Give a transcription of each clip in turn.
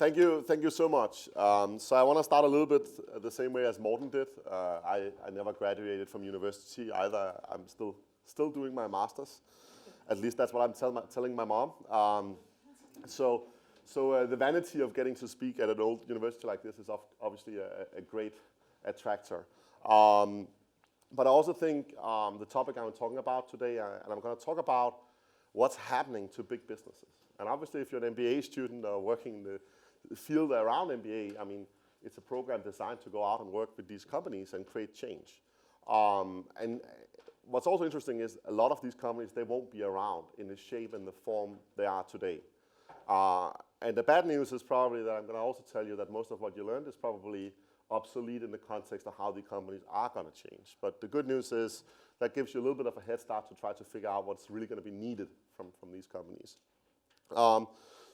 Thank you so much. So I want to start a little bit the same way as Morten did. I never graduated from university either. I'm still doing my master's. At least that's what I'm telling my mom. So the vanity of getting to speak at an old university like this is obviously a great attractor. But I also think the topic I'm talking about today, and I'm going to talk about what's happening to big businesses. And obviously, if you're an MBA student or working in the field around MBA, I mean, it's a program designed to go out and work with these companies and create change. And what's also interesting is a lot of these companies, they won't be around in the shape and the form they are today. And the bad news is probably that I'm going to also tell you that most of what you learned is probably obsolete in the context of how the companies are going to change. But the good news is that gives you a little bit of a head start to try to figure out what's really going to be needed from these companies.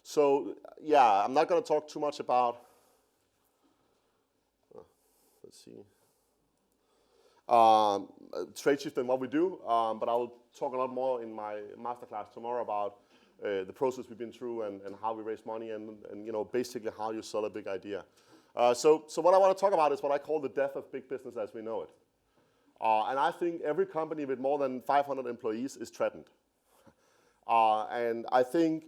So yeah, I'm not going to talk too much about, let's see, Tradeshift and what we do, but I'll talk a lot more in my masterclass tomorrow about the process we've been through and how we raise money and you know, basically how you sell a big idea. So what I want to talk about is what I call the death of big business as we know it. And I think every company with more than 500 employees is threatened. And I think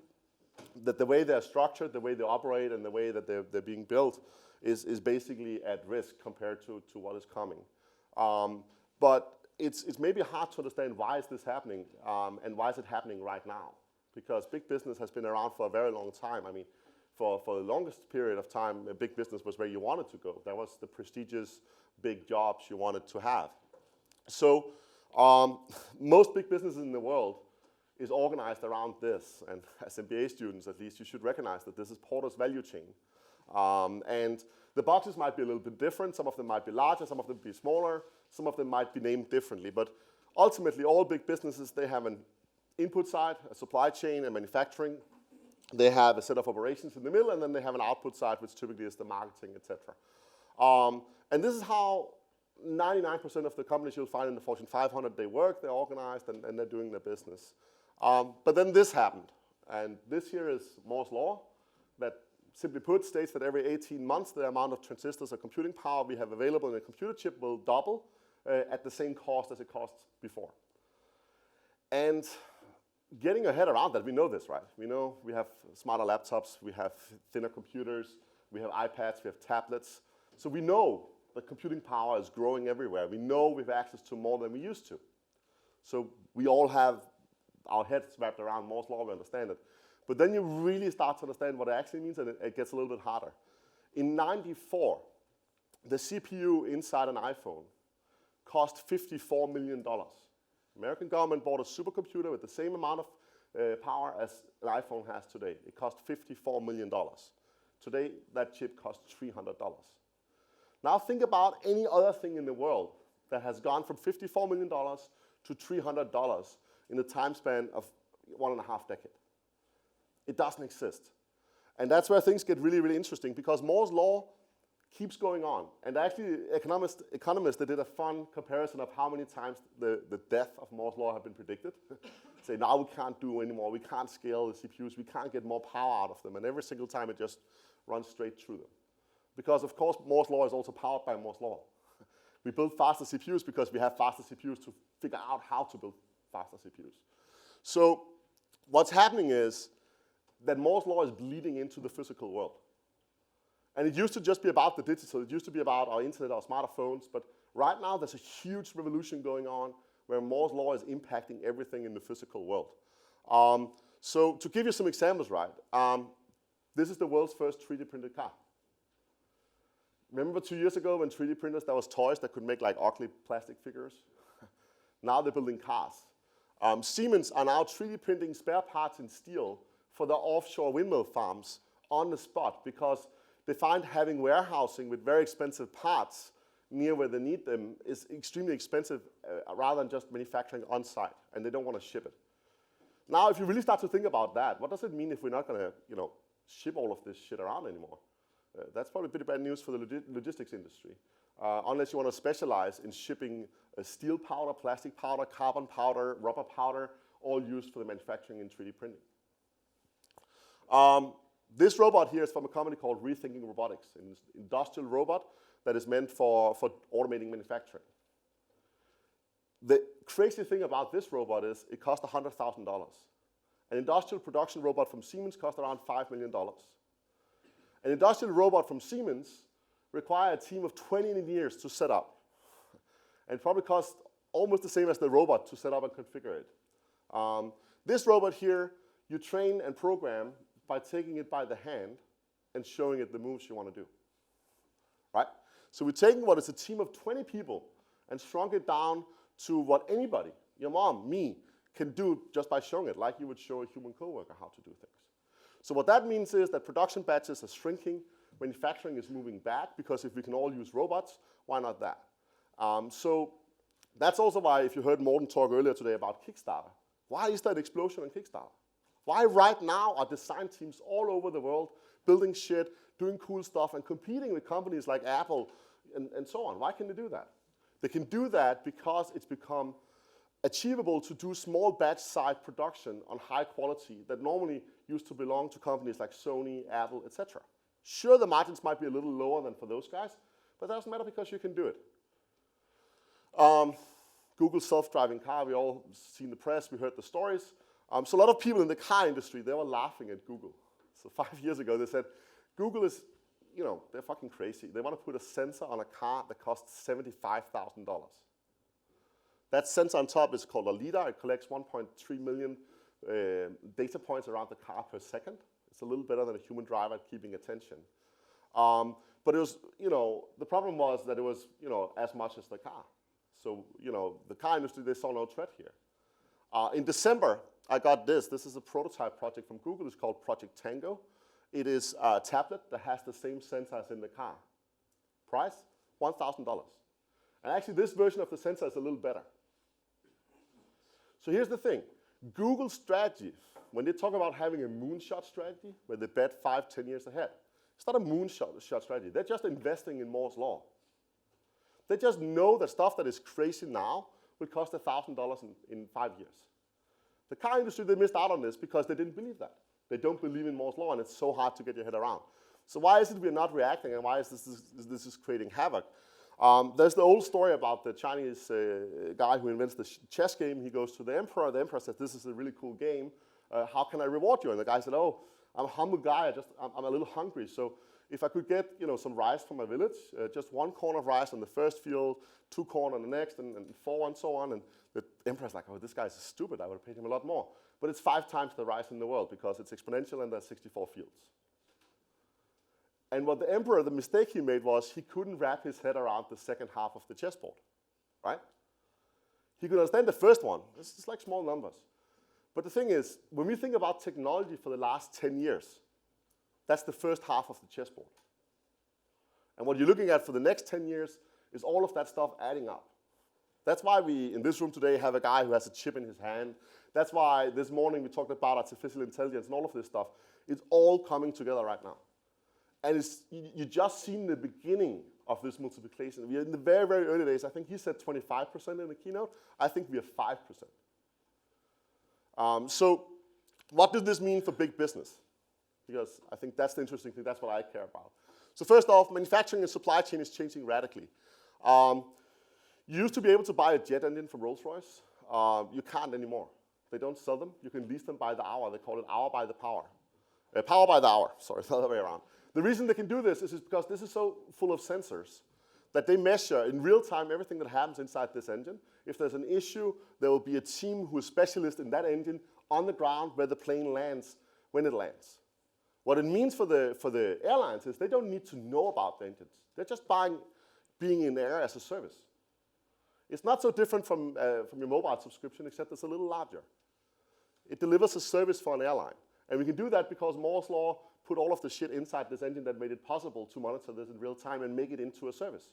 that the way they're structured, the way they operate, and the way that they're being built is basically at risk compared to what is coming. But it's maybe hard to understand why is this happening and why is it happening right now? Because big business has been around for a very long time. I mean, for the longest period of time, a big business was where you wanted to go. That was the prestigious big jobs you wanted to have. So most big businesses in the world is organized around this. And as MBA students, at least, you should recognize that this is Porter's value chain. And the boxes might be a little bit different. Some of them might be larger, some of them be smaller, some of them might be named differently. But ultimately, all big businesses, they have an input side, a supply chain, and manufacturing. They have a set of operations in the middle, and then they have an output side, which typically is the marketing, etc. And this is how 99% of the companies you'll find in the Fortune 500, they work, they're organized, and they're doing their business. But then this happened. And this here is Moore's Law that, simply put, states that every 18 months, the amount of transistors or computing power we have available in a computer chip will double at the same cost as it cost before. And getting your head around that, we know this, right? We know we have smarter laptops, we have thinner computers, we have iPads, we have tablets. So we know that computing power is growing everywhere. We know we have access to more than we used to. So we all have our heads wrapped around Moore's Law, we understand it. But then you really start to understand what it actually means, and it gets a little bit harder. In '94, the CPU inside an iPhone cost $54 million. American government bought a supercomputer with the same amount of power as an iPhone has today. It cost $54 million. Today, that chip costs $300. Now think about any other thing in the world that has gone from $54 million to $300 in the time span of 1.5 decades. It doesn't exist. And that's where things get really, really interesting, because Moore's Law keeps going on. And actually, economists, they did a fun comparison of how many times the death of Moore's Law have been predicted. Say, now we can't do anymore, we can't scale the CPUs, we can't get more power out of them. And every single time it just runs straight through them. Because of course, Moore's Law is also powered by Moore's Law. We build faster CPUs because we have faster CPUs to figure out how to build faster CPUs. So what's happening is that Moore's Law is bleeding into the physical world. And it used to just be about the digital. It used to be about our internet, our smartphones. But right now, there's a huge revolution going on where Moore's Law is impacting everything in the physical world. So to give you some examples, right, this is the world's first 3D printed car. Remember 2 years ago when 3D printers, there was toys that could make like ugly plastic figures? Now they're building cars. Siemens are now 3D printing spare parts in steel for the offshore windmill farms on the spot, because they find having warehousing with very expensive parts near where they need them is extremely expensive rather than just manufacturing on site, and they don't want to ship it. Now, if you really start to think about that, what does it mean if we're not going to, ship all of this shit around anymore? That's probably a bit of bad news for the logistics industry, unless you want to specialize in shipping steel powder, plastic powder, carbon powder, rubber powder, all used for the manufacturing in 3D printing. This robot here is from a company called Rethinking Robotics, an industrial robot that is meant for automating manufacturing. The crazy thing about this robot is it cost $100,000. An industrial production robot from Siemens cost around $5 million. An industrial robot from Siemens requires a team of 20 engineers to set up. And probably costs almost the same as the robot to set up and configure it. This robot here, you train and program by taking it by the hand and showing it the moves you want to do. Right? So we're taking what is a team of 20 people and shrunk it down to what anybody, your mom, me, can do just by showing it, like you would show a human coworker how to do things. So what that means is that production batches are shrinking, manufacturing is moving back, because if we can all use robots, why not that? So that's also why, if you heard Morten talk earlier today about Kickstarter, why is that explosion on Kickstarter? Why right now are design teams all over the world building shit, doing cool stuff, and competing with companies like Apple and so on? Why can they do that? They can do that because it's become achievable to do small batch size production on high quality that normally used to belong to companies like Sony, Apple, etc. Sure, the margins might be a little lower than for those guys, but that doesn't matter because you can do it. Google's self-driving car, we all seen the press, we heard the stories. So a lot of people in the car industry, they were laughing at Google. So 5 years ago, they said, Google is, they're fucking crazy. They want to put a sensor on a car that costs $75,000. That sensor on top is called a LiDAR. It collects 1.3 million data points around the car per second. It's a little better than a human driver at keeping attention. But it was, the problem was that it was, as much as the car. So, the car industry, they saw no threat here. In December, I got this. This is a prototype project from Google. It's called Project Tango. It is a tablet that has the same sensor as in the car. Price, $1,000. And actually, this version of the sensor is a little better. So here's the thing. Google's strategy, when they talk about having a moonshot strategy, where they bet 5, 10 years ahead, it's not a moonshot strategy. They're just investing in Moore's law. They just know that stuff that is crazy now will cost $1,000 in 5 years. The car industry, they missed out on this because they didn't believe that. They don't believe in Moore's law, and it's so hard to get your head around. So why is it we're not reacting, and why is this is creating havoc? There's the old story about the Chinese guy who invents the chess game. He goes to the emperor. The emperor says, this is a really cool game. How can I reward you? And the guy said, oh, I'm a humble guy. I'm a little hungry. So if I could get some rice from my village, just 1 corn of rice on the first field, 2 corn on the next, and 4 and so on. And the emperor's like, oh, this guy's stupid. I would have paid him a lot more. But it's 5 times the rice in the world because it's exponential and there's 64 fields. And what the emperor, the mistake he made was he couldn't wrap his head around the second half of the chessboard, right? He could understand the first one. It's just like small numbers. But the thing is, when we think about technology for the last 10 years, that's the first half of the chessboard. And what you're looking at for the next 10 years is all of that stuff adding up. That's why we, in this room today, have a guy who has a chip in his hand. That's why this morning we talked about artificial intelligence and all of this stuff. It's all coming together right now. And you just seen the beginning of this multiplication. We are in the very, very early days. I think he said 25% in the keynote. I think we are 5%. So what does this mean for big business? Because I think that's the interesting thing. That's what I care about. So first off, manufacturing and supply chain is changing radically. You used to be able to buy a jet engine from Rolls-Royce. You can't anymore. They don't sell them. You can lease them by the hour. They call it hour by the power. Power by the hour. Sorry, it's the other way around. The reason they can do this is because this is so full of sensors that they measure in real time everything that happens inside this engine. If there's an issue, there will be a team who is specialist in that engine on the ground where the plane lands when it lands. What it means for the airlines is they don't need to know about the engines. They're just being in the air as a service. It's not so different from your mobile subscription, except it's a little larger. It delivers a service for an airline. And we can do that because Moore's law put all of the shit inside this engine that made it possible to monitor this in real time and make it into a service.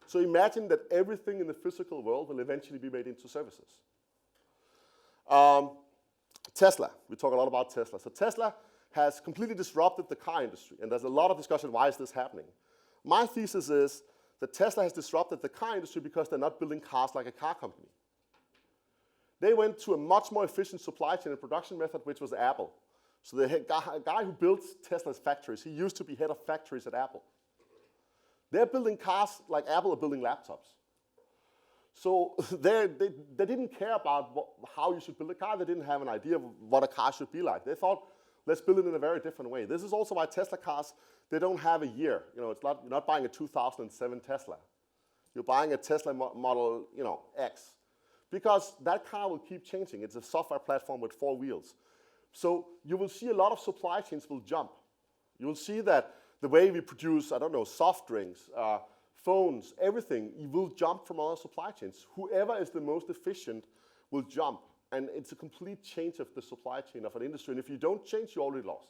So imagine that everything in the physical world will eventually be made into services. Tesla, we talk a lot about Tesla. So Tesla has completely disrupted the car industry, and there's a lot of discussion, why is this happening? My thesis is that Tesla has disrupted the car industry because they're not building cars like a car company. They went to a much more efficient supply chain and production method, which was Apple. So the guy who builds Tesla's factories, he used to be head of factories at Apple. They're building cars like Apple are building laptops. So they didn't care about how you should build a car. They didn't have an idea of what a car should be like. They thought, let's build it in a very different way. This is also why Tesla cars, they don't have a year. You're not buying a 2007 Tesla. You're buying a Tesla Model, X. Because that car will keep changing. It's a software platform with 4 wheels. So you will see a lot of supply chains will jump. You will see that the way we produce, soft drinks, phones, everything, you will jump from other supply chains. Whoever is the most efficient will jump. And it's a complete change of the supply chain of an industry. And if you don't change, you're already lost.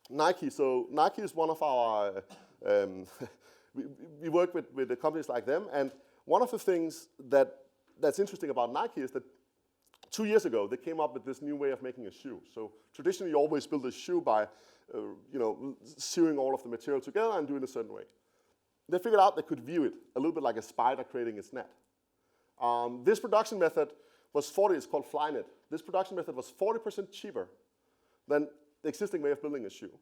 Nike. So Nike is one of our, we work with the companies like them. And one of the things that's interesting about Nike is that 2 years ago, they came up with this new way of making a shoe. So traditionally, you always build a shoe by sewing all of the material together and doing it a certain way. They figured out they could view it a little bit like a spider creating its net. This production method was it's called Flyknit. This production method was 40% cheaper than the existing way of building a shoe.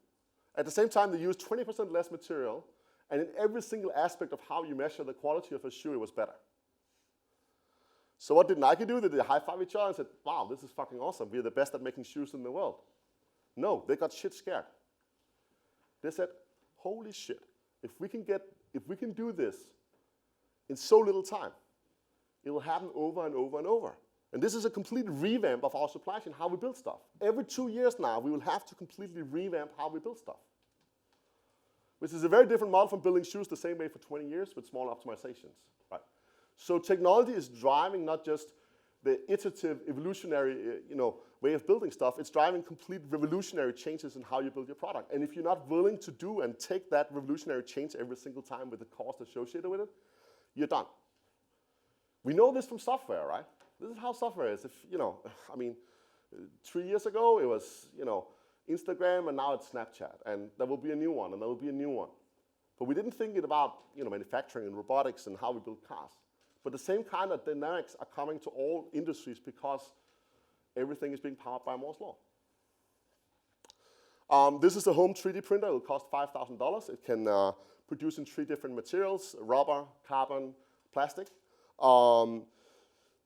At the same time, they used 20% less material, and in every single aspect of how you measure the quality of a shoe, it was better. So what did Nike do? They did high-five each other and said, wow, this is fucking awesome. We're the best at making shoes in the world. No, they got shit scared. They said, holy shit, if we can do this in so little time, it will happen over and over and over. And this is a complete revamp of our supply chain, how we build stuff. Every 2 years now, we will have to completely revamp how we build stuff. Which is a very different model from building shoes the same way for 20 years with small optimizations, right? So technology is driving not just the iterative, evolutionary, way of building stuff. It's driving complete revolutionary changes in how you build your product. And if you're not willing to do and take that revolutionary change every single time with the cost associated with it, you're done. We know this from software, right? This is how software is. 3 years ago it was, Instagram, and now it's Snapchat, and there will be a new one, and there will be a new one. But we didn't think it about, manufacturing and robotics and how we build cars. But the same kind of dynamics are coming to all industries because everything is being powered by Moore's law. This is a home 3D printer. It will cost $5,000. It can produce in 3 different materials: rubber, carbon, plastic.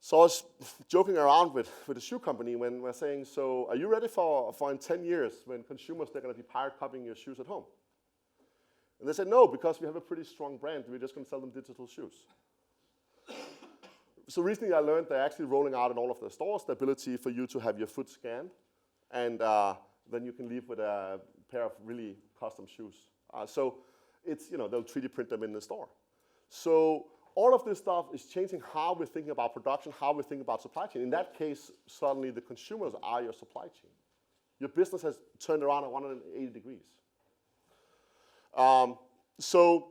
So I was joking around with a shoe company when we're saying, so are you ready for in 10 years when consumers, they're going to be pirate copying your shoes at home? And they said, no, because we have a pretty strong brand. We're just going to sell them digital shoes. So recently I learned they're actually rolling out in all of their stores the ability for you to have your foot scanned, and then you can leave with a pair of really custom shoes. So it's, they'll 3D print them in the store. So all of this stuff is changing how we're thinking about production, how we think about supply chain. In that case, suddenly the consumers are your supply chain. Your business has turned around at 180 degrees. So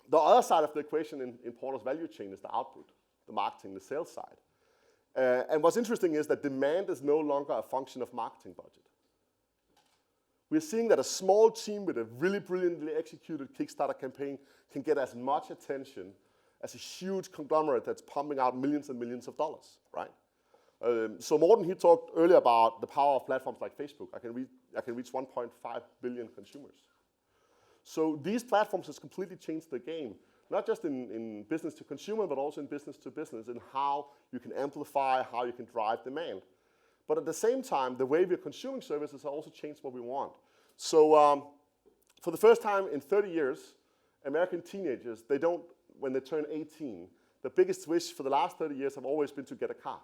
the other side of the equation in Porter's value chain is the output, the marketing, the sales side. And what's interesting is that demand is no longer a function of marketing budget. We're seeing that a small team with a really brilliantly executed Kickstarter campaign can get as much attention as a huge conglomerate that's pumping out millions and millions of dollars, right? So Morten, he talked earlier about the power of platforms like Facebook. I can reach 1.5 billion consumers. So these platforms has completely changed the game, not just in business to consumer, but also in business to business, in how you can amplify, how you can drive demand. But at the same time, the way we're consuming services has also changed what we want. So for the first time in 30 years, American teenagers, when they turn 18, the biggest wish for the last 30 years have always been to get a car.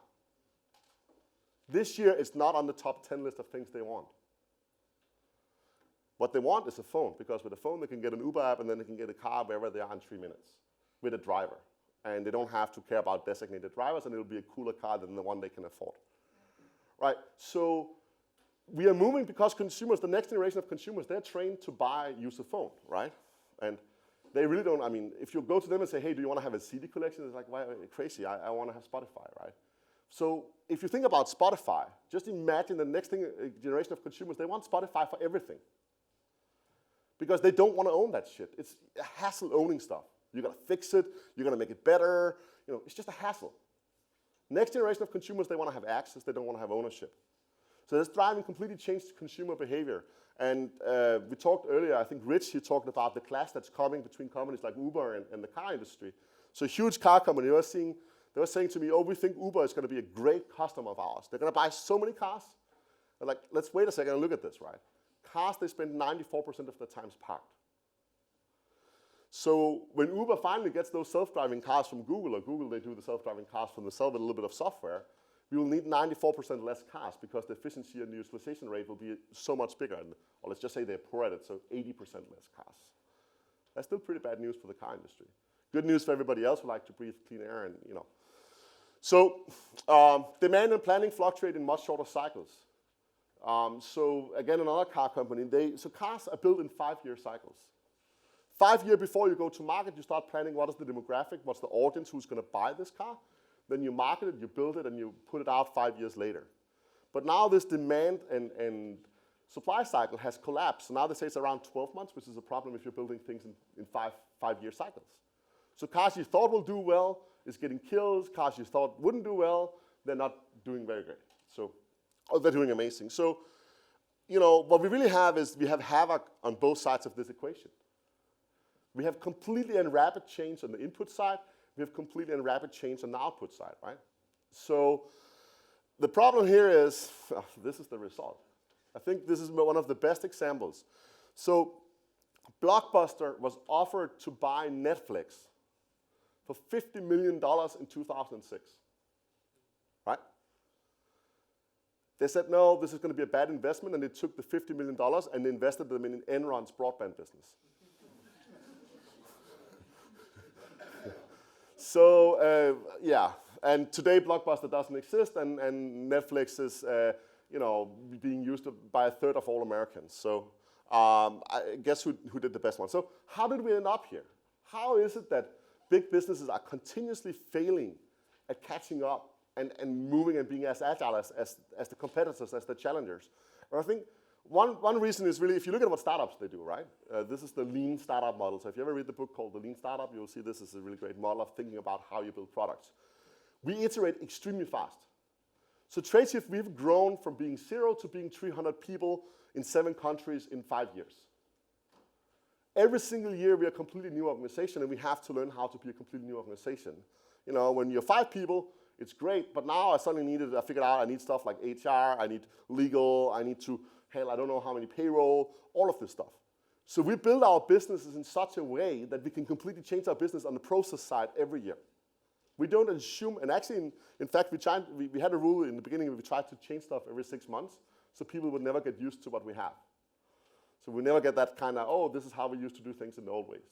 This year, it's not on the top 10 list of things they want. What they want is a phone, because with a phone, they can get an Uber app, and then they can get a car wherever they are in 3 minutes with a driver. And they don't have to care about designated drivers, and it'll be a cooler car than the one they can afford. Right? So we are moving because consumers, the next generation of consumers, they're trained to use a phone, right? And they really don't, if you go to them and say, hey, do you want to have a CD collection? It's like, why are you crazy? I want to have Spotify, right? So if you think about Spotify, just imagine the next generation of consumers, they want Spotify for everything. Because they don't want to own that shit. It's a hassle owning stuff. You got to fix it. You're going to make it better. It's just a hassle. Next generation of consumers, they want to have access. They don't want to have ownership. So that's driving completely changed consumer behavior. And we talked earlier, I think Rich, he talked about the clash that's coming between companies like Uber and the car industry. So a huge car company, they were saying to me, oh, we think Uber is going to be a great customer of ours. They're going to buy so many cars. They're like, let's wait a second and look at this, right? Cars, they spend 94% of their time parked. So when Uber finally gets those self-driving cars from Google, or Google, they do the self-driving cars from themselves with a little bit of software, we will need 94% less cars because the efficiency and the utilization rate will be so much bigger. Or let's just say they're poor at it, so 80% less cars. That's still pretty bad news for the car industry. Good news for everybody else who like to breathe clean air and, you know. So demand and planning fluctuate in much shorter cycles. So again, another car company, so cars are built in 5-year cycles. 5 years before you go to market, you start planning what is the demographic, what's the audience, who's going to buy this car. Then you market it, you build it, and you put it out 5 years later. But now this demand and supply cycle has collapsed. So now they say it's around 12 months, which is a problem if you're building things in five-year cycles. So cars you thought will do well is getting killed. Cars you thought wouldn't do well, they're not doing very great. So they're doing amazing. So, you know, what we really have is we have havoc on both sides of this equation. We have completely and rapid change on the input side. We have completely and rapid change on the output side, right? So the problem here is, this is the result. I think this is one of the best examples. So Blockbuster was offered to buy Netflix for $50 million in 2006, right? They said, no, this is going to be a bad investment, and they took the $50 million and they invested them in Enron's broadband business. So, yeah, and today Blockbuster doesn't exist, and Netflix is, you know, being used by 1/3 of all Americans. So, I guess who did the best one? So, how did we end up here? How is it that big businesses are continuously failing at catching up and moving and being as agile as the competitors, as the challengers? And I think one reason is really, if you look at what startups they do, right? This is the lean startup model. So if you ever read the book called The Lean Startup, you'll see this is a really great model of thinking about how you build products. We iterate extremely fast. So Tradeshift, we've grown from being 0 to being 300 people in 7 countries in 5 years. Every single year, we are a completely new organization, and we have to learn how to be a completely new organization. You know, when you're 5 people, it's great, but now I suddenly I figured out I need stuff like HR, I need legal, I need to, hell, I don't know how many payroll, all of this stuff. So we build our businesses in such a way that we can completely change our business on the process side every year. We don't assume, and actually, in fact, we had a rule in the beginning where we tried to change stuff every 6 months, so people would never get used to what we have. So we never get that kind of, oh, this is how we used to do things in the old ways.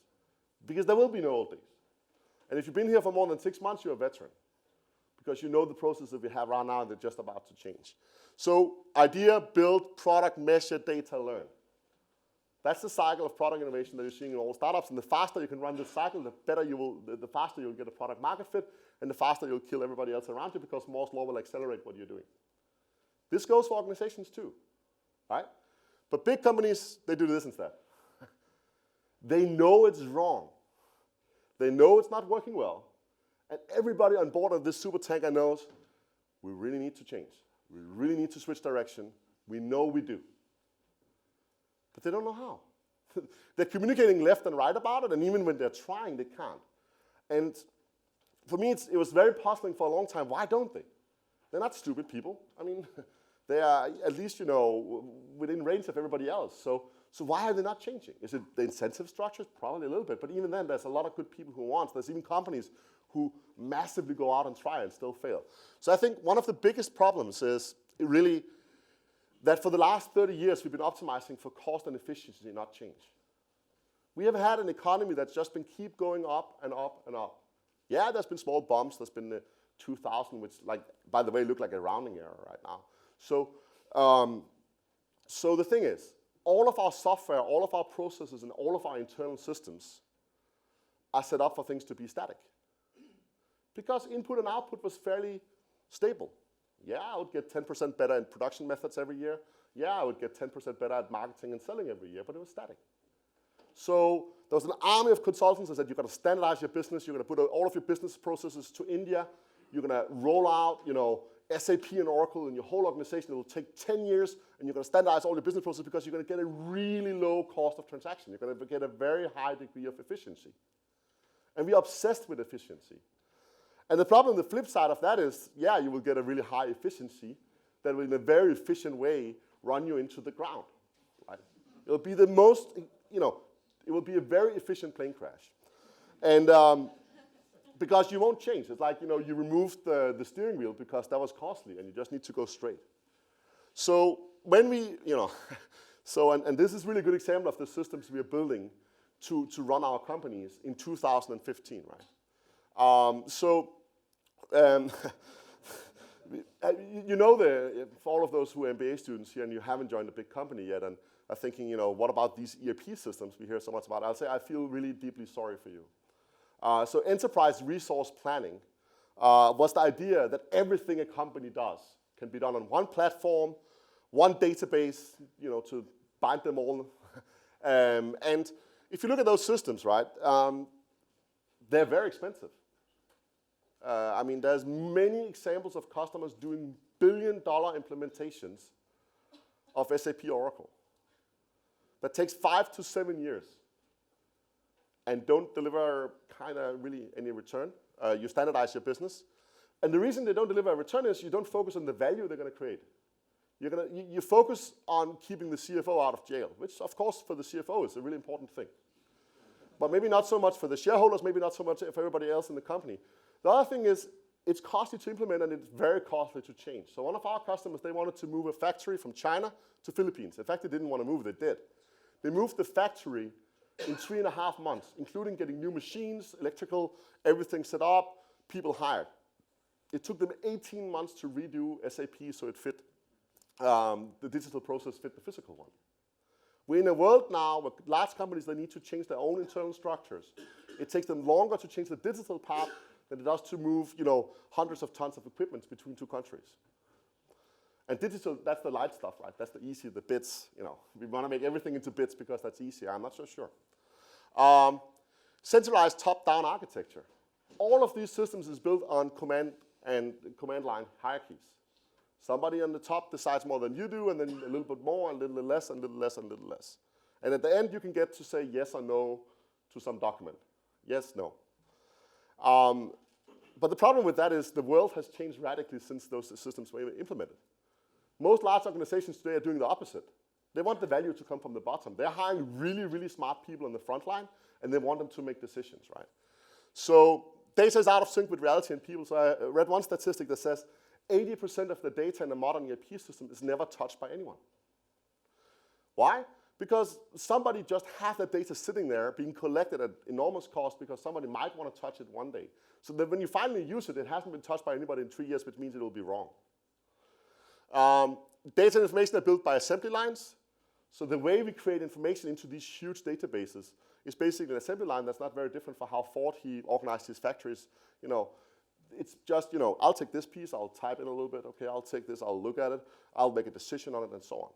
Because there will be no old days. And if you've been here for more than 6 months, you're a veteran. Because you know the process that we have right now, and they're just about to change. So idea, build, product, measure, data, learn. That's the cycle of product innovation that you're seeing in all startups. And the faster you can run this cycle, the faster you'll get a product market fit, and the faster you'll kill everybody else around you, because Moore's law will accelerate what you're doing. This goes for organizations too, right? But big companies, they do this instead. They know it's wrong. They know it's not working well. And everybody on board of this super tanker knows we really need to change. We really need to switch direction. We know we do. But they don't know how. They're communicating left and right about it, and even when they're trying, they can't. And for me, it was very puzzling for a long time. Why don't they? They're not stupid people. I mean, they are at least, you know, within range of everybody else. So why are they not changing? Is it the incentive structures? Probably a little bit. But even then, there's a lot of good people who want. There's even companies who massively go out and try and still fail. So I think one of the biggest problems is really that for the last 30 years, we've been optimizing for cost and efficiency, not change. We have had an economy that's just been keep going up and up and up. Yeah, there's been small bumps. There's been the 2000, which, like, by the way, look like a rounding error right now. So the thing is, all of our software, all of our processes, and all of our internal systems are set up for things to be static. Because input and output was fairly stable. Yeah, I would get 10% better in production methods every year. Yeah, I would get 10% better at marketing and selling every year, but it was static. So there was an army of consultants that said, you've got to standardize your business. You're going to put all of your business processes to India. You're going to roll out, you know, SAP and Oracle and your whole organization, it will take 10 years, and you're going to standardize all your business processes because you're going to get a really low cost of transaction. You're going to get a very high degree of efficiency. And we're obsessed with efficiency. And the problem, the flip side of that is, yeah, you will get a really high efficiency that will, in a very efficient way, run you into the ground. Right? It'll be the most, it will be a very efficient plane crash. And because you won't change. It's like, you removed the steering wheel because that was costly, and you just need to go straight. So when we, and this is really a good example of the systems we are building to run our companies in 2015, right? For all of those who are MBA students here and you haven't joined a big company yet and are thinking, what about these ERP systems we hear so much about? I'll say I feel really deeply sorry for you. So enterprise resource planning was the idea that everything a company does can be done on one platform, one database, to bind them all. And if you look at those systems, right, they're very expensive. There's many examples of customers doing billion-dollar implementations of SAP Oracle that takes 5 to 7 years and don't deliver kind of really any return. You standardize your business. And the reason they don't deliver a return is you don't focus on the value they're going to create. You focus on keeping the CFO out of jail, which, of course, for the CFO is a really important thing. But maybe not so much for the shareholders, maybe not so much for everybody else in the company. The other thing is it's costly to implement and it's very costly to change. So one of our customers, they wanted to move a factory from China to Philippines. In fact, they didn't want to move, they did. They moved the factory in 3.5 months, including getting new machines, electrical, everything set up, people hired. It took them 18 months to redo SAP so it fit, the digital process fit the physical one. We're in a world now where large companies, they need to change their own internal structures. It takes them longer to change the digital part than it does to move, hundreds of tons of equipment between two countries. And digital, that's the light stuff, right? That's the easy, the bits, We want to make everything into bits because that's easier. I'm not so sure. Centralized top-down architecture. All of these systems is built on command line hierarchies. Somebody on the top decides more than you do, and then a little bit more, and a little less, and a little less, and a little less. And at the end, you can get to say yes or no to some document. Yes, no. But the problem with that is the world has changed radically since those systems were implemented. Most large organizations today are doing the opposite. They want the value to come from the bottom. They're hiring really, really smart people on the front line, and they want them to make decisions, right? So data is out of sync with reality and people. So I read one statistic that says 80% of the data in a modern ERP system is never touched by anyone. Why? Because somebody just has that data sitting there being collected at enormous cost because somebody might want to touch it one day. So that when you finally use it, it hasn't been touched by anybody in 3 years, which means it will be wrong. Data and information are built by assembly lines. So the way we create information into these huge databases is basically an assembly line that's not very different for how Ford he organized his factories. It's just, I'll take this piece, I'll type in a little bit, okay, I'll take this, I'll look at it, I'll make a decision on it, and so on.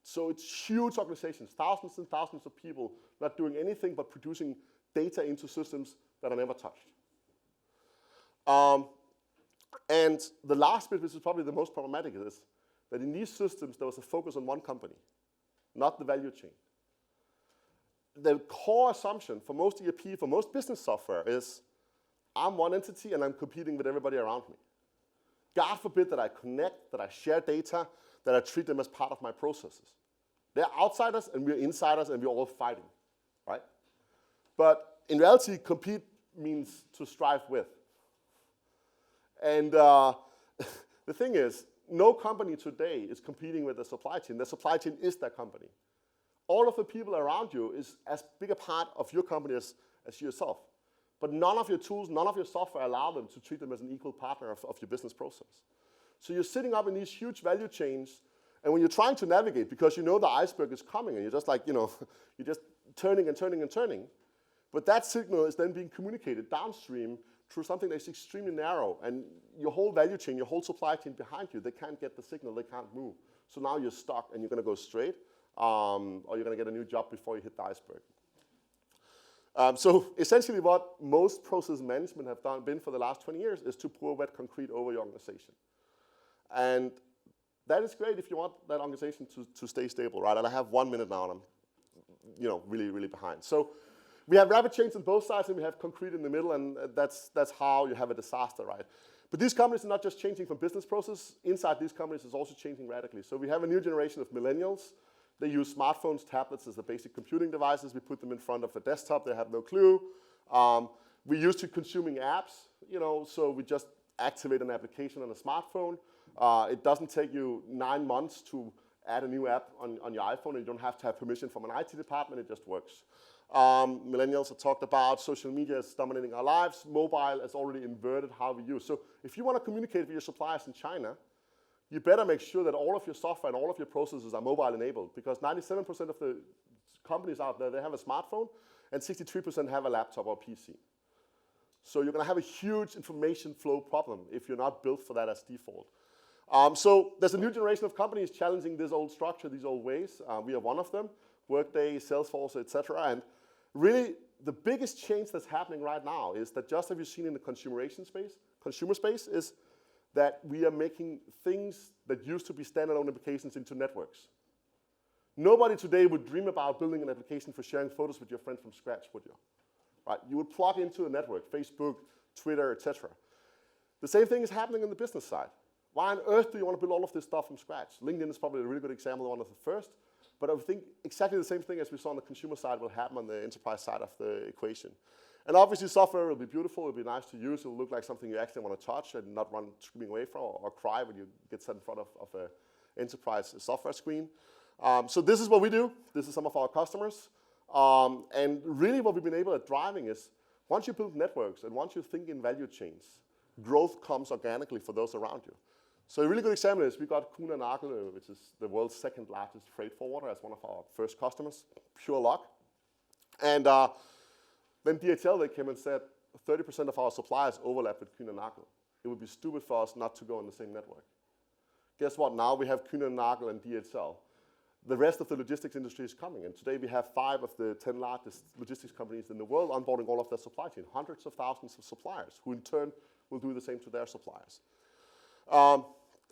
So it's huge organizations, thousands and thousands of people not doing anything but producing data into systems that are never touched. And the last bit, which is probably the most problematic, is that in these systems, there was a focus on one company, not the value chain. The core assumption for most ERP, for most business software is, I'm one entity and I'm competing with everybody around me. God forbid that I connect, that I share data, that I treat them as part of my processes. They're outsiders and we're insiders and we're all fighting, right? But in reality, compete means to strive with. And the thing is, no company today is competing with the supply chain. The supply chain is their company. All of the people around you is as big a part of your company as yourself. But none of your tools, none of your software allow them to treat them as an equal partner of your business process. So you're sitting up in these huge value chains, and when you're trying to navigate, because you know the iceberg is coming, and you're just like, you're just turning and turning and turning, but that signal is then being communicated downstream through something that's extremely narrow, and your whole value chain, your whole supply chain behind you, they can't get the signal, they can't move. So now you're stuck, and you're going to go straight, or you're going to get a new job before you hit the iceberg. So essentially what most process management have been for the last 20 years is to pour wet concrete over your organization. And that is great if you want that organization to stay stable, right? And I have 1 minute now, and I'm really, really behind. So we have rapid change on both sides, and we have concrete in the middle, and that's how you have a disaster, right? But these companies are not just changing from business process. Inside these companies is also changing radically. So we have a new generation of millennials. They use smartphones, tablets as the basic computing devices. We put them in front of a desktop. They have no clue. We're used to consuming apps, so we just activate an application on a smartphone. It doesn't take you 9 months to add a new app on your iPhone, and you don't have to have permission from an IT department. It just works. Millennials have talked about social media is dominating our lives. Mobile has already inverted how we use. So if you want to communicate with your suppliers in China, you better make sure that all of your software and all of your processes are mobile enabled, because 97% of the companies out there, they have a smartphone, and 63% have a laptop or PC. So you're going to have a huge information flow problem if you're not built for that as default. So there's a new generation of companies challenging this old structure, these old ways. We are one of them, Workday, Salesforce, etc. And really, the biggest change that's happening right now is that, just as you've seen in the consumer space, is that we are making things that used to be standalone applications into networks. Nobody today would dream about building an application for sharing photos with your friend from scratch, would you? Right? You would plug into a network, Facebook, Twitter, etc. The same thing is happening on the business side. Why on earth do you want to build all of this stuff from scratch? LinkedIn is probably a really good example, one of the first. But I think exactly the same thing as we saw on the consumer side will happen on the enterprise side of the equation. And obviously, software will be beautiful, it'll be nice to use, it'll look like something you actually want to touch and not run screaming away from or cry when you get set in front of an enterprise software screen. So this is what we do. This is some of our customers. And really what we've been able at driving is, once you build networks and once you think in value chains, growth comes organically for those around you. So a really good example is we got Kuehne + Nagel, which is the world's second largest freight forwarder, as one of our first customers, pure luck. And then DHL, they came and said 30% of our suppliers overlap with Kuehne + Nagel. It would be stupid for us not to go on the same network. Guess what? Now we have Kuehne + Nagel and DHL. The rest of the logistics industry is coming, and today we have 5 of the 10 largest logistics companies in the world onboarding all of their supply chain, hundreds of thousands of suppliers, who in turn will do the same to their suppliers.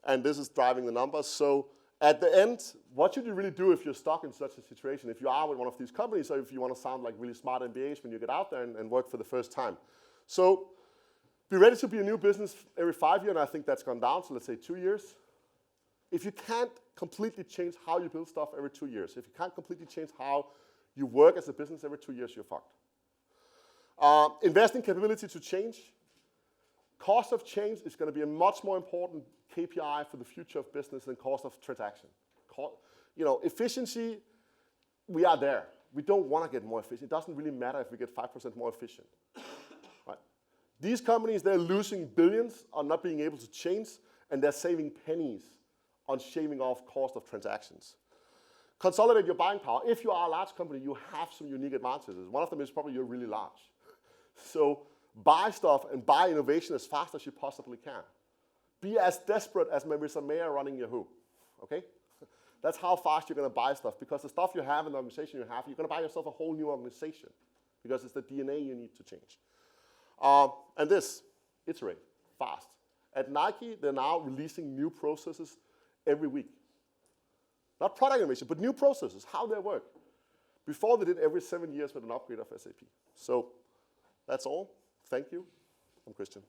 And this is driving the numbers. So at the end, what should you really do if you're stuck in such a situation? If you are with one of these companies, or if you want to sound like really smart MBAs when you get out there and work for the first time. So be ready to be a new business every 5 years, and I think that's gone down, so let's say 2 years. If you can't completely change how you build stuff every 2 years, if you can't completely change how you work as a business every 2 years, you're fucked. Invest in capability to change. Cost of change is going to be a much more important KPI for the future of business than cost of transaction. Efficiency, we are there. We don't want to get more efficient. It doesn't really matter if we get 5% more efficient. Right? These companies, they're losing billions on not being able to change, and they're saving pennies on shaving off cost of transactions. Consolidate your buying power. If you are a large company, you have some unique advantages. One of them is probably you're really large. So buy stuff and buy innovation as fast as you possibly can. Be as desperate as Marissa Mayer running Yahoo, okay? That's how fast you're going to buy stuff, because the stuff you have in the organization you have, you're going to buy yourself a whole new organization, because it's the DNA you need to change. And this, iterate, fast. At Nike, they're now releasing new processes every week. Not product innovation, but new processes, how they work. Before, they did every 7 years with an upgrade of SAP. So that's all. Thank you. I'm Christian.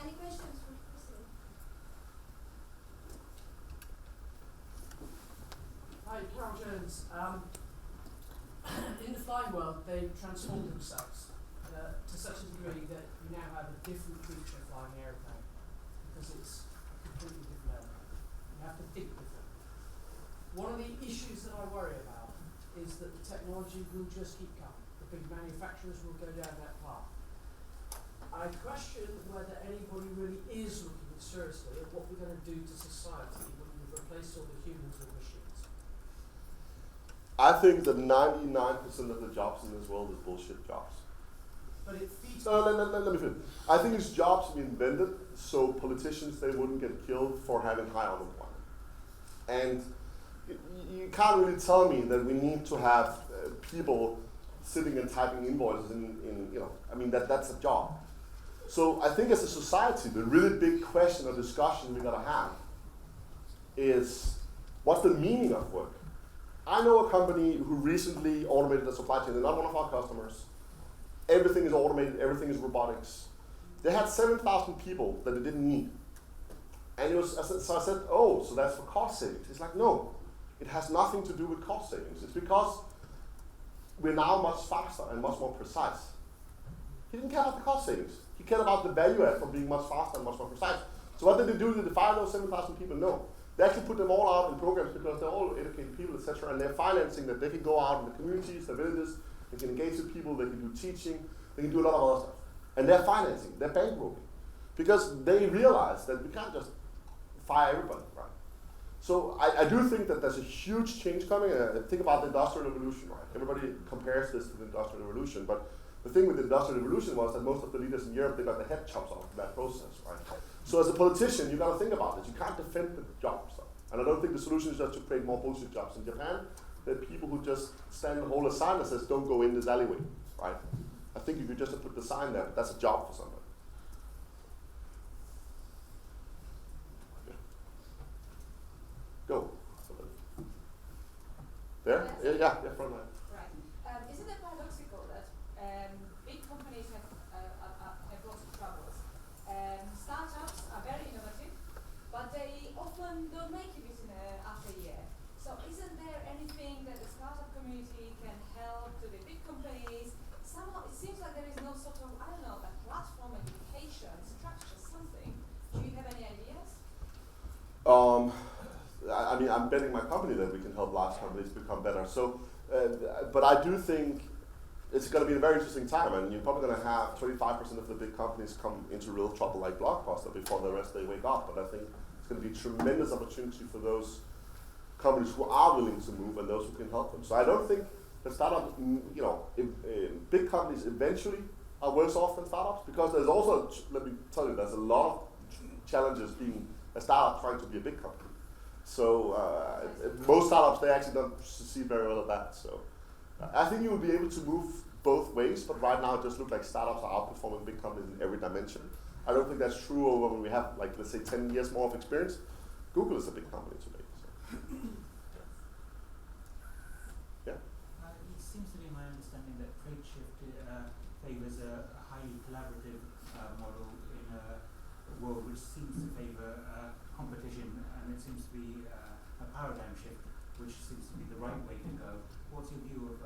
Any questions from Christian? Hi, Carol Jones. In the flying world, they've transformed themselves to such a degree that you now have a different feature flying an airplane, because it's a completely different airplane. You have to think different. One of the issues that I worry about is that the technology will just keep coming. The big manufacturers will go down that path. I question whether anybody really is looking seriously at what we're going to do to society when we replace all the humans with machines. I think that 99% of the jobs in this world is bullshit jobs. But it feeds... Let me finish. I think it's jobs we invented so politicians, they wouldn't get killed for having high unemployment. And you can't really tell me that we need to have people sitting and typing invoices I mean, that's a job. So I think as a society, the really big question or discussion we gotta have is, what's the meaning of work? I know a company who recently automated the supply chain. They're not one of our customers. Everything is automated, everything is robotics. They had 7,000 people that they didn't need. And so I said, oh, so that's for cost savings. It's like, no, it has nothing to do with cost savings. It's because we're now much faster and much more precise. He didn't care about the cost savings. He cared about the value add from being much faster and much more precise. So what did they do? Did they fire those 7,000 people? No. They actually put them all out in programs because they're all educated people, etc. And they're financing that they can go out in the communities, the villages, they can engage with people, they can do teaching, they can do a lot of other stuff. And they're financing, they're bankrolling. Because they realize that we can't just fire everybody, right? So I do think that there's a huge change coming. Think about the Industrial Revolution, right? Everybody compares this to the Industrial Revolution, but the thing with the Industrial Revolution was that most of the leaders in Europe, they got their head chopped off in that process, right? So as a politician, you got to think about this. You can't defend the job stuff. And I don't think the solution is just to create more bullshit jobs. In Japan, there are people who just stand and hold a sign that says, don't go in this alleyway, right? I think you could just put the sign there, but that's a job for somebody. Yeah. Go. There? Yeah, front line. Right. Isn't it paradoxical that big companies have lots of troubles? Startups are very innovative, but they often don't make it within after a year. So isn't there anything that the startup community can help to the big companies? Somehow it seems like there is no sort of, I don't know, a platform, education, structure, something. Do you have any ideas? I mean, I'm betting my company that we can help large companies become better. So, but I do think it's going to be a very interesting time, and you're probably going to have 25% of the big companies come into real trouble like Blockbuster before the rest they wake up. But I think it's going to be a tremendous opportunity for those companies who are willing to move and those who can help them. So I don't think that startups, big companies eventually are worse off than startups, because there's also, let me tell you, there's a lot of challenges being a startup trying to be a big company. So most startups, they actually don't succeed very well at that. So I think you will be able to move both ways, but right now it just looks like startups are outperforming big companies in every dimension. I don't think that's true over when we have, like, let's say 10 years more of experience. Google is a big company today. So. Yeah? It seems to be my understanding that Tradeshift favours a highly collaborative model in a world which seems to favour competition, and it seems to be a paradigm shift, which seems to be the right way to go. What's your view of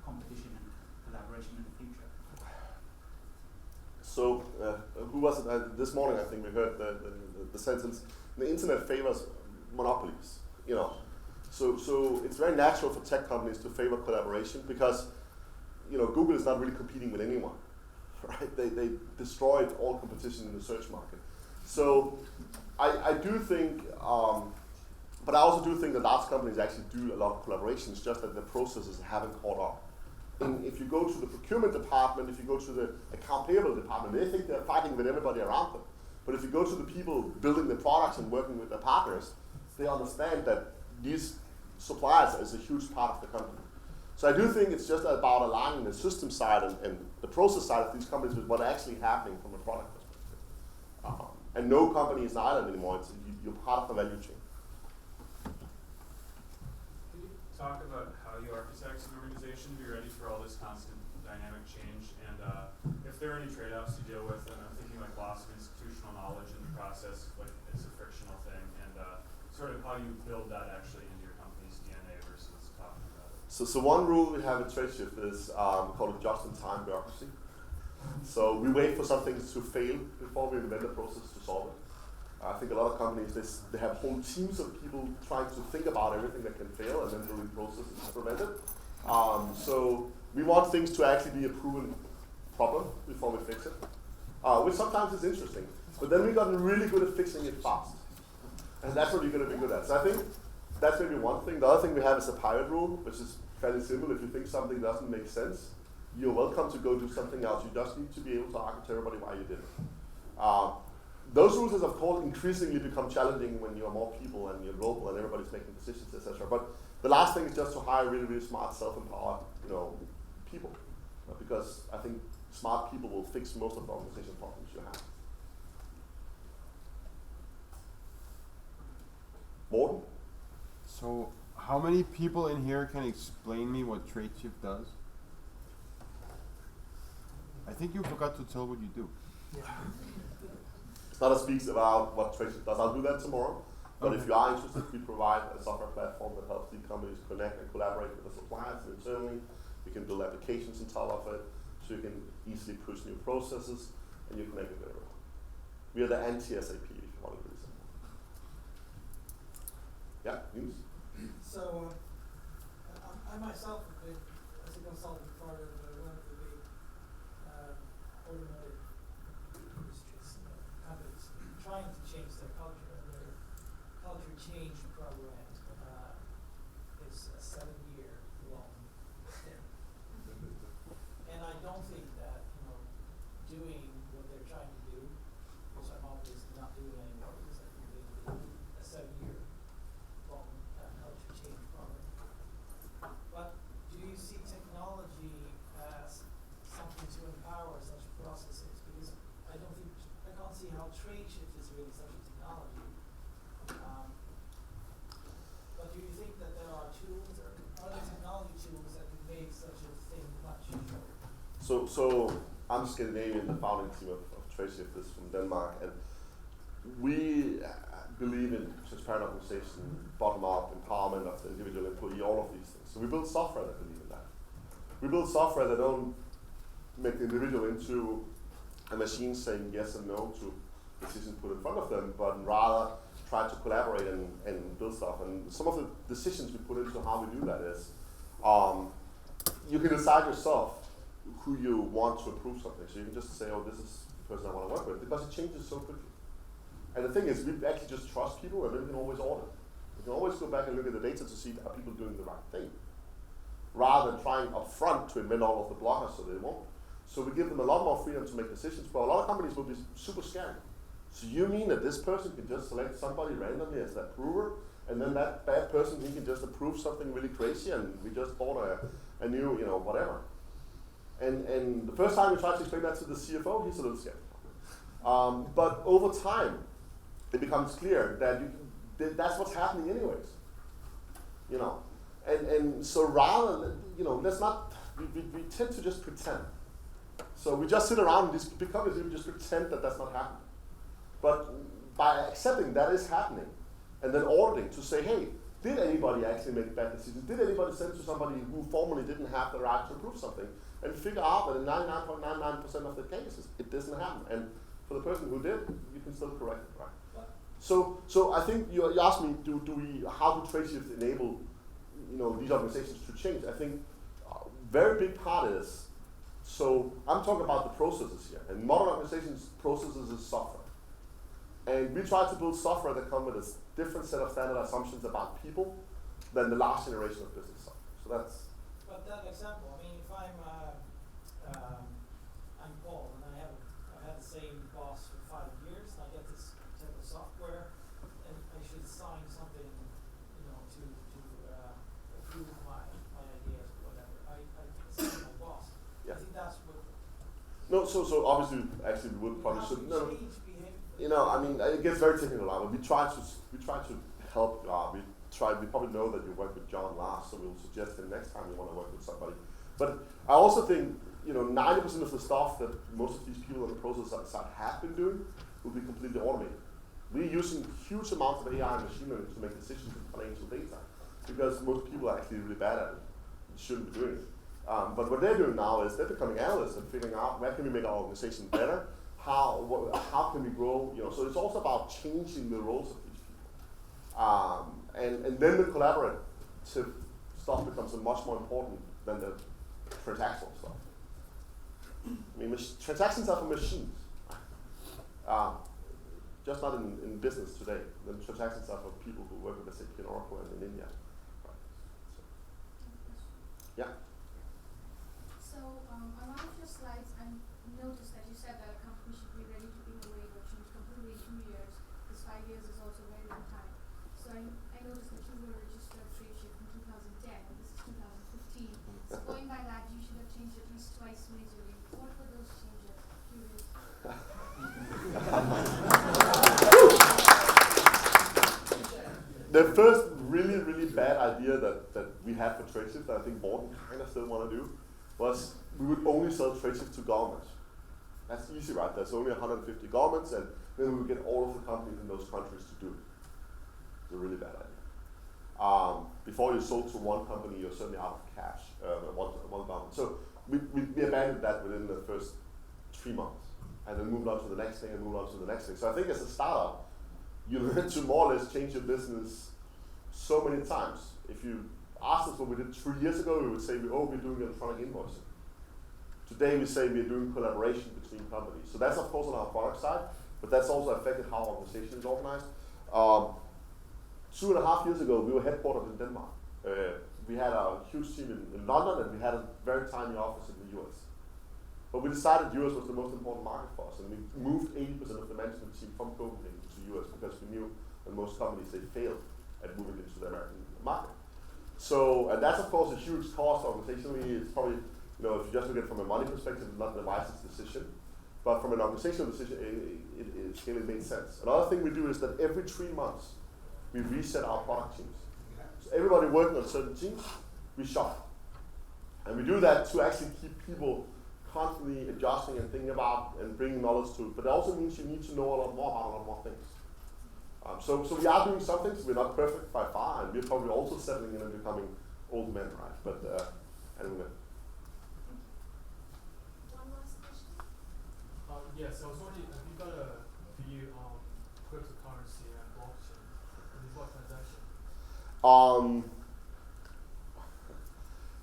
competition and collaboration in the future? So, who was it? This morning, I think we heard the sentence: "The internet favors monopolies." You know, so it's very natural for tech companies to favor collaboration because, Google is not really competing with anyone, right? They destroyed all competition in the search market. So, I do think, but I also do think that large companies actually do a lot of collaboration. It's just that the processes haven't caught up. And if you go to the procurement department, if you go to the account payable department, they think they're fighting with everybody around them. But if you go to the people building the products and working with their partners, they understand that these suppliers is a huge part of the company. So I do think it's just about aligning the system side and the process side of these companies with what's actually happening from a product perspective. And no company is an island anymore. You're part of the value chain. Can you talk about how you architect an organization to be ready for all this constant dynamic change, and if there are any trade-offs you deal with? And I'm thinking like loss of institutional knowledge in the process, like it's a frictional thing, and sort of how you build that actually into your company's DNA versus talking about it. So one rule we have at Tradeshift is called just-in-time bureaucracy. So we wait for something to fail before we invent a process to solve it. I think a lot of companies, they have whole teams of people trying to think about everything that can fail and then building processes to prevent it. So we want things to actually be a proven problem before we fix it, which sometimes is interesting. But then we've gotten really good at fixing it fast. And that's what you're going to be good at. So I think that's maybe one thing. The other thing we have is a pilot rule, which is fairly simple. If you think something doesn't make sense, you're welcome to go do something else. You just need to be able to argue to everybody why you did it. Those rules, of course, increasingly become challenging when you are more people and you're global and everybody's making decisions, etc. But the last thing is just to hire really, really smart, self-empowered, people. because I think smart people will fix most of the organization problems you have. Morten? So, how many people in here can explain me what Tradeshift does? I think you forgot to tell what you do. Nada speaks about what Tradeshift does. I'll do that tomorrow. But Okay. if you are interested, we provide a software platform that helps the companies connect and collaborate with the suppliers internally. We can build applications on top of it, so you can easily push new processes, and you connect with everyone. We are the anti-SAP, if you want to do something. Yeah, Niels? So, I myself have been, as a consultant, part of one of the big automotive industries, companies, trying to change their culture. And their culture change program is a 7-year long thing. And I don't think that, doing what they're trying to do, which I'm obviously not doing anymore, because I think they do a 7-year long culture change program. But do you see technology as something to empower such processes? Because I can't see how Tradeshift is really such a technology. But do you think that there are tools, or are there technology tools that could make such a thing much shorter? So I'm Scandinavian, the founding team of Tradeshift is from Denmark, and we believe in transparent organization, bottom-up empowerment of the individual employee, all of these things. So we build software that believe in that. We build software that don't make the individual into a machine saying yes and no to decisions put in front of them, but rather try to collaborate and build stuff. And some of the decisions we put into how we do that is, you can decide yourself who you want to approve something. So you can just say, oh, this is the person I want to work with, because it changes so quickly. And the thing is, we actually just trust people, and then we can always audit. We can always go back and look at the data to see are people doing the right thing, rather than trying up front to invent all of the blockers so they won't. So we give them a lot more freedom to make decisions, but a lot of companies will be super scary. So you mean that this person can just select somebody randomly as the approver, and then that bad person, he can just approve something really crazy, and we just bought a new, whatever. And the first time we tried to explain that to the CFO, he's a little scared. But over time, it becomes clear that that's what's happening anyways. And so rather, let's not, we tend to just pretend. So we just sit around in these big companies and we just pretend that that's not happening. But by accepting that is happening, and then auditing to say, hey, did anybody actually make bad decisions? Did anybody send to somebody who formally didn't have the right to approve something? And figure out that in 99.99% of the cases, it doesn't happen. And for the person who did, you can still correct it, right? So I think you asked me, how do Tradeshift enable, these organizations to change? I think a very big part is, so I'm talking about the processes here. And modern organizations, processes is software. And we try to build software that comes with a different set of standard assumptions about people than the last generation of business software. So that's. But that example, I mean, if I'm Paul and I've had the same boss for 5 years, and I get this type of software, and I should sign something, to approve my ideas or whatever. I sign my boss. Yeah. I think that's what. No, so obviously, actually, we would probably should. No. Change behavior. It gets very technical now, but we try to help. We probably know that you worked with John last, so we'll suggest him next time you want to work with somebody. But I also think 90% of the stuff that most of these people on the process side have been doing will be completely automated. We're using huge amounts of AI and machine learning to make decisions with financial data, because most people are actually really bad at it and shouldn't be doing it. But what they're doing now is they're becoming analysts and figuring out where can we make our organization better, how can we grow, so it's also about changing the roles of these people. And then the collaborative stuff becomes much more important than the transactional stuff. I mean, transactions are for machines. Just not in business today. The transactions are for people who work with SAP and Oracle and in India. Right. Yeah? So on one of your slides, I noticed that you said that a company should be ready to innovate or change completely in 2 years, because 5 years is also a very long time. So I noticed that you were registered Tradeshift in 2010, and this is 2015. So going by that, you should have changed at least twice first really, really bad idea that we had for Tradeshift, that I think Morten kind of still want to do, was we would only sell Tradeshift to governments. That's easy, right? There's only 150 governments, and then we would get all of the companies in those countries to do it. It's a really bad idea. Before you sold to one company, you're certainly out of cash, one government. So we abandoned that within the first 3 months, and then moved on to the next thing, and moved on to the next thing. So I think as a startup, you learn to more or less change your business so many times. If you asked us what we did 3 years ago, we would say, we're doing electronic invoicing. Today we say we're doing collaboration between companies. So that's of course on our product side, but that's also affected how our organization is organized. 2.5 years ago, we were headquartered in Denmark. We had a huge team in London, and we had a very tiny office in the US. But we decided US was the most important market for us, and we moved 80% of the management team from Copenhagen to the US because we knew that most companies, they failed at moving into the American market. So, and that's of course a huge cost organizationally. It's probably, if you just look at it from a money perspective, not the wisest decision. But from an organizational decision, it clearly made sense. Another thing we do is that every 3 months, we reset our product teams. So everybody working on certain teams, we shuffle. And we do that to actually keep people constantly adjusting and thinking about and bringing knowledge to it. But it also means you need to know a lot more about a lot more things. So we are doing some things. We're not perfect by far, and we're probably also settling in and becoming old men, right? But anyway. One last question. Yes, I was wondering, have you got a view on cryptocurrency and blockchain? And what transaction?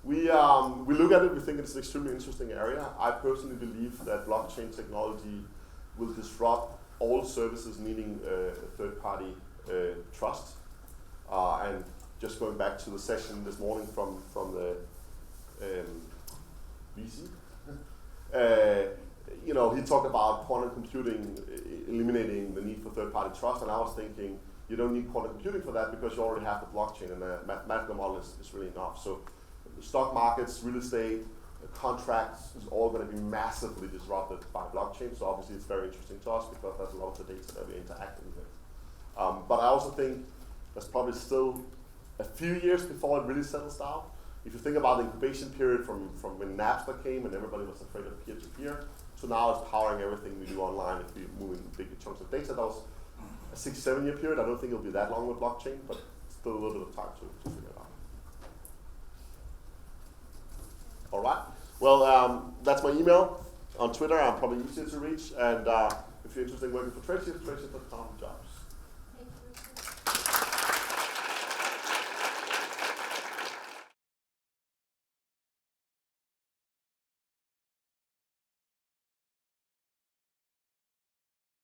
We look at it, we think it's an extremely interesting area. I personally believe that blockchain technology will disrupt all services needing a third-party trust. And just going back to the session this morning from the VC, he talked about quantum computing eliminating the need for third-party trust, and I was thinking, you don't need quantum computing for that because you already have the blockchain, and the mathematical model is really enough. So the stock markets, real estate, contracts is all going to be massively disrupted by blockchain. So obviously it's very interesting to us because that's a lot of the data that we're interacting with. But I also think there's probably still a few years before it really settles down. If you think about the incubation period from when Napster came and everybody was afraid of peer-to-peer, so now it's powering everything we do online if we move in big chunks of data. That was a 6-7 year period. I don't think it'll be that long with blockchain, but still a little bit of time to figure it out. All right. Well, that's my email. On Twitter, I'm probably easier to reach. And if you're interested in working for Tradeshift, tradeshift.com jobs.